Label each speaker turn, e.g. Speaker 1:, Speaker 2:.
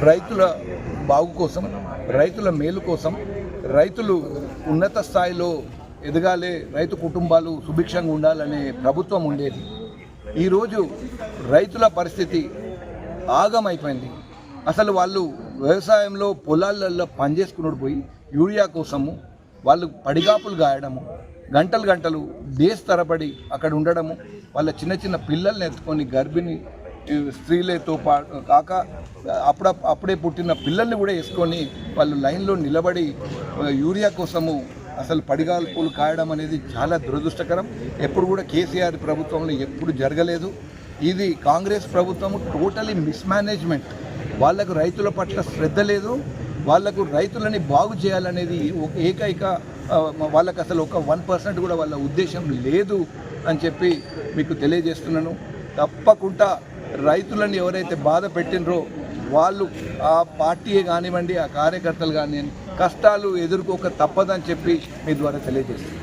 Speaker 1: రైతుల బాగు కోసం, రైతుల మేలు కోసం, రైతులు ఉన్నత స్థాయిలో ఎదగాలి, రైతు కుటుంబాలు సుభిక్షంగా ఉండాలనే ప్రభుత్వం ఉండేది. ఈరోజు రైతుల పరిస్థితి ఆగమైపోయింది. అసలు వాళ్ళు వ్యవసాయంలో పొలాలలో పనిచేసుకున్నాడు పోయి యూరియా కోసము వాళ్ళు పడిగాపులు గాయడము, గంటలు గంటలు డేస్ తరబడి అక్కడ ఉండడము, వాళ్ళ చిన్న చిన్న పిల్లల్ని ఎత్తుకొని గర్భిణీ స్త్రీలతో కాక అప్పుడే పుట్టిన పిల్లల్ని కూడా వేసుకొని వాళ్ళు లైన్లో నిలబడి యూరియా కోసము అసలు పడిగాల్పులు కాయడం అనేది చాలా దురదృష్టకరం. ఎప్పుడు కూడా కేసీఆర్ ప్రభుత్వంలో ఎప్పుడు జరగలేదు. ఇది కాంగ్రెస్ ప్రభుత్వము టోటలీ మిస్మేనేజ్మెంట్. వాళ్ళకు రైతుల పట్ల శ్రద్ధ లేదు, వాళ్లకు రైతులని బాగు చేయాలనేది ఏకైక వాళ్ళకు అసలు ఒక 1% కూడా వాళ్ళ ఉద్దేశం లేదు అని చెప్పి మీకు తెలియజేస్తున్నాను. తప్పకుండా రైతులను ఎవరైతే బాధ పెట్టినరో వాళ్ళు ఆ పార్టీయే కానివ్వండి, ఆ కార్యకర్తలు కానివ్వండి, కష్టాలు ఎదుర్కోక తప్పదని చెప్పి మీ ద్వారా తెలియజేస్తున్నాను.